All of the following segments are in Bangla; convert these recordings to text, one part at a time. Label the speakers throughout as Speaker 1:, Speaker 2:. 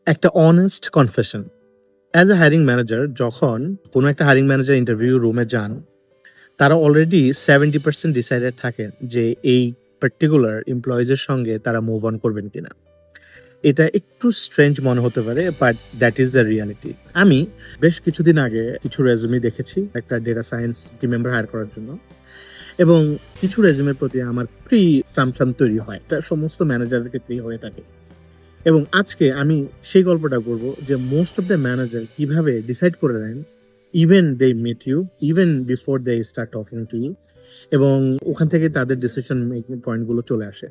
Speaker 1: একটা honest confession. As a hiring manager যখন কোনো একটা হায়ারিং ম্যানেজার ইন্টারভিউ রুমে যান, তারা অলরেডি 70% ডিসাইডেড থাকেন যে এই পার্টিকুলার এমপ্লয়িজ এর সঙ্গে তারা মুভ অন করবেন কিনা। এটা একটু স্ট্রেঞ্জ মনে হতে পারে, but that is the reality. আমি বেশ কিছুদিন আগে কিছু রেজুমি দেখেছি একটা data science team member hire করার জন্য, এবং কিছু রেজুমের প্রতি আমার প্রি সামসাম তৈরি হয়। এটা সমস্ত ম্যানেজারের ক্ষেত্রেই হয়ে থাকে। এবং আজকে আমি সেই গল্পটা করব যে মোস্ট অফ দ্য ম্যানেজার কিভাবে ডিসাইড করে নেন even they meet you, even before they start talking to you, এবং ওখান থেকে তাদের ডিসিশন মেকিং পয়েন্টগুলো চলে আসে।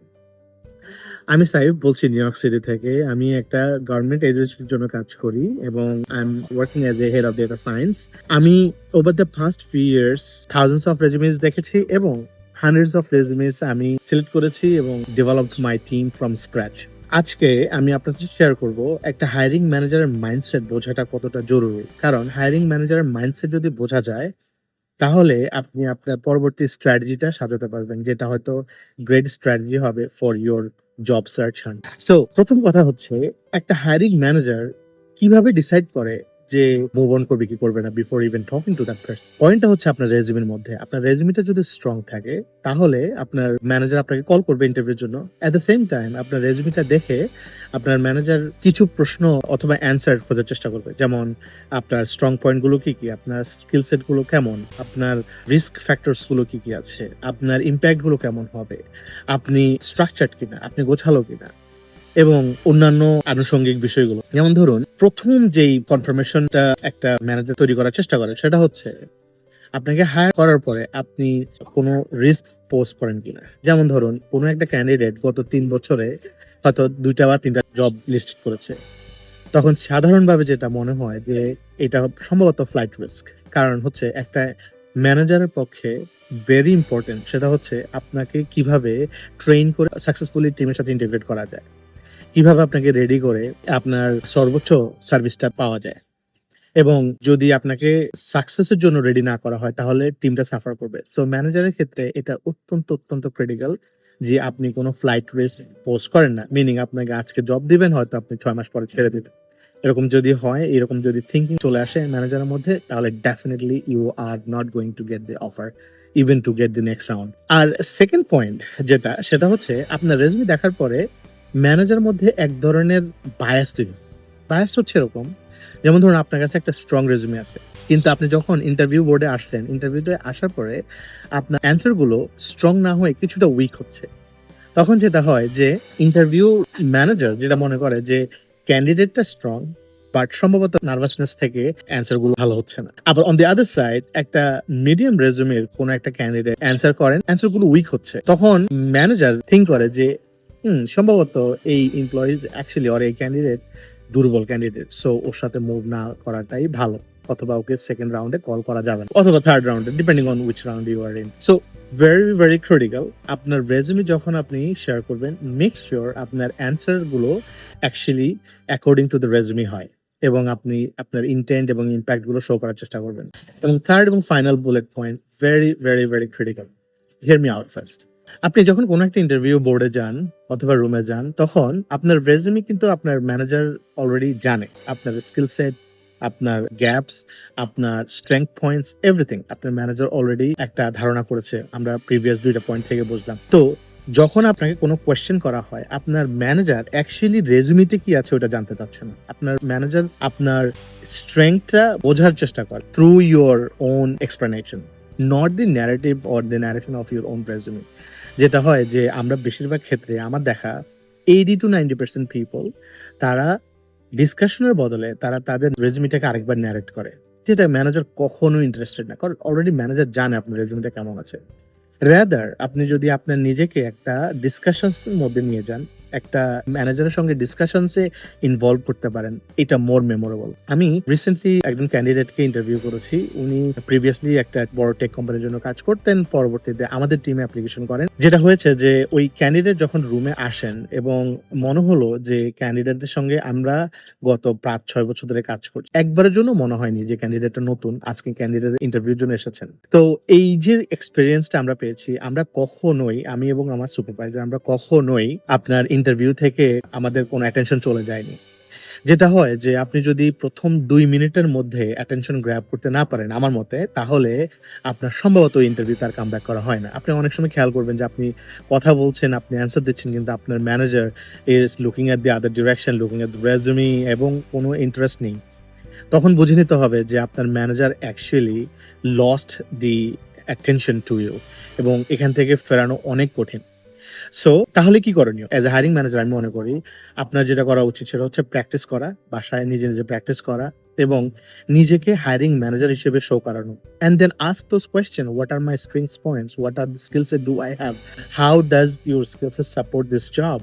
Speaker 1: আমি সাইফ বলছি নিউ ইয়র্ক সিটি থেকে। আমি একটা গভর্নমেন্ট এজেন্সির জন্য কাজ করি এবং I am working as a head of data science. আমি over the first few years thousands of resumes দেখেছি এবং হান্ড্রেডস অফ রেজুমেস আমি সিলেক্ট করেছি এবং developed my team from scratch. আজকে আমি আপনার সাথে শেয়ার করব একটা হায়ারিং ম্যানেজারের মাইন্ডসেট বোঝাটা কতটা জরুরি। কারণ হায়ারিং ম্যানেজারের মাইন্ডসেট যদি বোঝা যায়, তাহলে আপনি আপনার পরবর্তী স্ট্র্যাটেজিটা সাজাতে পারবেন, যেটা হয়তো গ্রেট স্ট্র্যাটেজি হবে for your job search hunt. So প্রথম কথা হচ্ছে, একটা হায়ারিং ম্যানেজার কিভাবে ডিসাইড করে যে মুভ অন করবে কি করবে না before even talking to that person. পয়েন্টটা হচ্ছে আপনার রেজিউমের মধ্যে। আপনার রেজিউমিটা যদি স্ট্রং থাকে, তাহলে আপনার ম্যানেজার আপনাকে কল করবে ইন্টারভিউর জন্য। এট দ্য সেম টাইম আপনার রেজিউমিটা দেখে আপনার ম্যানেজার কিছু প্রশ্ন অথবা অ্যান্সার খোঁজার চেষ্টা করবে, যেমন আপনার স্ট্রং পয়েন্টগুলো কি কি, আপনার স্কিল সেটগুলো কেমন, আপনার রিস্ক ফ্যাক্টরসগুলো কি কি আছে, আপনার ইম্প্যাক্টগুলো কেমন হবে, আপনি স্ট্রাকচার্ড কিনা, আপনি গোছালো কিনা, এবং অন্যান্য আনুষঙ্গিক বিষয়গুলো। যেমন ধরুন, প্রথম যেই কনফার্মেশনটা একটা ম্যানেজার তৈরি করার চেষ্টা করে সেটা হচ্ছে আপনাকে হায়ার করার পরে আপনি কোনো রিস্ক পোজ করেন কিনা। যেমন ধরুন, কোনো একটা ক্যান্ডিডেট গত 3 বছরে হয়তো 2টা বা 3টা জব লিস্ট করেছে, তখন সাধারণভাবে যেটা মনে হয় যে এটা সম্ভবত ফ্লাইট রিস্ক। কারণ হচ্ছে একটা ম্যানেজারের পক্ষে ভেরি ইম্পর্টেন্ট সেটা হচ্ছে আপনাকে কিভাবে ট্রেন করে সাকসেসফুলি টিমের সাথে ইন্টিগ্রেট করা যায়, কিভাবে আপনাকে রেডি করে আপনার সর্বোচ্চ সার্ভিসটা পাওয়া যায়। এবং যদি আপনাকে সাকসেসের জন্য রেডি না করা হয়, তাহলে টিমটা সাফার করবে। সো ম্যানেজারের ক্ষেত্রে এটা অত্যন্ত অত্যন্ত ক্রিটিক্যাল যে আপনি কোনো ফ্লাইট রিস্ক পোস্ট করেন না। মিনিং আপনাকে আজকে জব দিবেন, হয়তো আপনি 6 মাস পরে ছেড়ে দিবেন। এরকম যদি হয়, এরকম যদি থিঙ্কিং চলে আসে ম্যানেজারের মধ্যে, তাহলে definitely you are not going to get the offer, even to get the next round. আর সেকেন্ড পয়েন্ট যেটা, সেটা হচ্ছে আপনার রেজুমি দেখার পরে ম্যানেজার মধ্যে এক ধরনের বায়াস তৈরি। বায়াস হচ্ছে এরকম, যেমন ধরুন আপনার কাছে একটা স্ট্রং রেজুমে আছে, কিন্তু আপনি যখন ইন্টারভিউ বোর্ডে আসলেন, ইন্টারভিউতে আসার পরে আপনার অ্যান্সার গুলো স্ট্রং না হয়ে কিছুটা উইক হচ্ছে, তখন যেটা হয় যে ইন্টারভিউ ম্যানেজার যেটা মনে করে যে ক্যান্ডিডেটটা স্ট্রং, বাট সম্ভবত নার্ভাসনেস থেকে অ্যান্সার গুলো ভালো হচ্ছে না। আবার অন দি আদার সাইড, একটা মিডিয়াম রেজুমের কোন একটা ক্যান্ডিডেট অ্যান্সার করেন, অ্যান্সার গুলো উইক হচ্ছে, তখন ম্যানেজার থিঙ্ক করে যে সম্ভবত এই এমপ্লয়িজ অ্যাকচুয়ালি অর এই ক্যান্ডিডেট দুর্বল ক্যান্ডিডেট, সো ওর সাথে মুভ না করাটাই ভালো, অথবা ওকে সেকেন্ড রাউন্ডে কল করা যাবে না, অথবা থার্ড রাউন্ডে, depending on which round you are in. So very very critical, আপনার রেজুমি যখন আপনি শেয়ার করবেন, মেক শিওর আপনার অ্যান্সার গুলো actually according to the resume হয়, এবং আপনি আপনার ইন্টেন্ট এবং ইম্প্যাক্ট গুলো শো করার চেষ্টা করবেন। এবং থার্ড এবং final bullet point, very very very critical, hear me out first. আপনি যখন কোনো একটা ইন্টারভিউ বোর্ডে যান অথবা রুমে যান, তখন আপনার রেজুমি কিন্তু আপনার ম্যানেজার অলরেডি জানে আপনার স্কিল সেট, আপনার গ্যাপস, আপনার স্ট্রেংথ পয়েন্টস, এভরিথিং আপনার ম্যানেজার অলরেডি একটা ধারণা করেছে। আমরা প্রিভিয়াস 2টা পয়েন্ট থেকে বুঝলাম। তো যখন আপনাকে কোনো কোয়েশ্চেন করা হয়, আপনার ম্যানেজার অ্যাকচুয়ালি রেজুমিতে কি আছে ওটা জানতে চাচ্ছে না। আপনার ম্যানেজার আপনার স্ট্রেংথটা বোঝার চেষ্টা করে through your own explanation, not the narrative or the narration of your own resume. যেটা হয় যে আমরা বেশিরভাগ ক্ষেত্রে আমার দেখা 80 to 90% পিপল, তারা ডিসকাশনের বদলে তারা তাদের রেজুমিটাকে আরেকবার ন্যারেট করে, যেটা ম্যানেজার কখনো ইন্টারেস্টেড না। কারণ অলরেডি ম্যানেজার জানে আপনার রেজুমিটা কেমন আছে। রাদার আপনি যদি আপনার নিজেকে একটা ডিসকাশনস এর মধ্যে নিয়ে যান, একটা ম্যানেজারের সঙ্গে ডিসকাশনসে ইনভলভ করতে পারেন, এটা মোর মেমোরেবল। আমি রিসেন্টলি একজন ক্যান্ডিডেটকে ইন্টারভিউ করেছি। উনি প্রিভিয়াসলি একটা বড় টেক কোম্পানির জন্য কাজ করতেন, পরবর্তীতে আমাদের টিমে অ্যাপ্লিকেশন করেন। যেটা হয়েছে যে ওই ক্যান্ডিডেট যখন রুমে আসেন এবং মনে হলো যে ক্যান্ডিডেটদের সঙ্গে আমরা গত 5-6 বছর ধরে কাজ করছি, একবারের জন্য মনে হয়নি যে ক্যান্ডিডেটটা নতুন, আজকে ক্যান্ডিডেট ইন্টারভিউর জন্য এসেছেন। তো এই যে এক্সপেরিয়েন্সটা আমরা পেয়েছি, আমরা কখনোই, আমি এবং আমার সুপারভাইজার, আমরা কখনোই আপনার ইন্টারভিউ থেকে আমাদের কোনো অ্যাটেনশন চলে যায়নি। যেটা হয় যে আপনি যদি ১ম ২ মিনিটের মধ্যে অ্যাটেনশন গ্র্যাব করতে না পারেন আমার মতে, তাহলে আপনার সম্ভবত ইন্টারভিউতে আর কামব্যাক করা হয় না। আপনি অনেক সময় খেয়াল করবেন যে আপনি কথা বলছেন, আপনি অ্যান্সার দিচ্ছেন কিন্তু আপনার manager is looking at the other direction, looking at the resume এবং কোনো ইন্টারেস্ট নেই। তখন বুঝে নিতে হবে যে আপনার manager actually lost the attention to you এবং এখান থেকে ফেরানো অনেক কঠিন। সো তাহলে কি করণীয়? অ্যাজ এ হায়ারিং ম্যানেজার আমি মনে করি আপনার যেটা করা উচিত সেটা হচ্ছে প্র্যাকটিস করা, বাসায় নিজে, নিজে প্র্যাকটিস করা এবং নিজেকে হায়ারিং ম্যানেজার হিসেবে শো করানো। And then ask those question, "what are my strengths points? What are the skill set do I have? How does your skill set support this job?"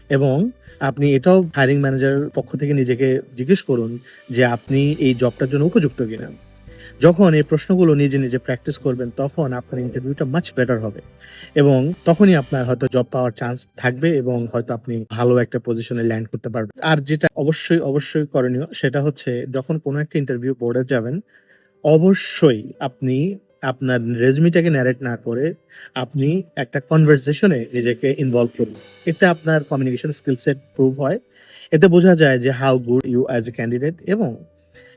Speaker 1: এবং আপনি এটাও হায়ারিং ম্যানেজারের পক্ষ থেকে নিজেকে জিজ্ঞেস করুন যে আপনি এই জবটার জন্য উপযুক্ত কিনা। যখন এই প্রশ্নগুলো নিজে, নিজে প্র্যাকটিস করবেন তখন আপনার ইন্টারভিউটা মাচ বেটার হবে এবং তখনই আপনার হয়তো জব পাওয়ার চান্স থাকবে এবং হয়তো আপনি ভালো একটা পজিশনে ল্যান্ড করতে পারবেন। আর যেটা অবশ্যই, অবশ্যই করণীয় সেটা হচ্ছে যখন কোনো একটা ইন্টারভিউ বোর্ডে যাবেন, অবশ্যই আপনি আপনার রেজুমিটাকে ন্যারেট না করে আপনি একটা কনভারসেশনে নিজেকে ইনভলভ করুন। এতে আপনার কমিউনিকেশন স্কিল সেট প্রুভ হয়। এতে বোঝা যায় যে how good you as a candidate এবং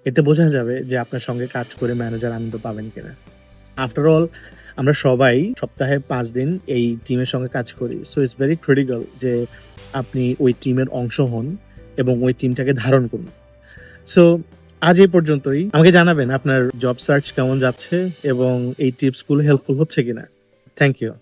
Speaker 1: এতে বোঝা যাবে যে আপনার সঙ্গে কাজ করে ম্যানেজার আনন্দ পাবেন কিনা। আফটার অল আমরা সবাই সপ্তাহে ৫ দিন এই টিমের সঙ্গে কাজ করি। সো ইটস ভেরি ক্রিটিক্যাল যে আপনি ওই টিমের অংশ হন এবং ওই টিমটাকে ধারণ করুন। সো আজ এই পর্যন্তই। আমাকে জানাবেন আপনার জব সার্চ কেমন যাচ্ছে এবং এই টিপস গুলো হেল্পফুল হচ্ছে কিনা। Thank you.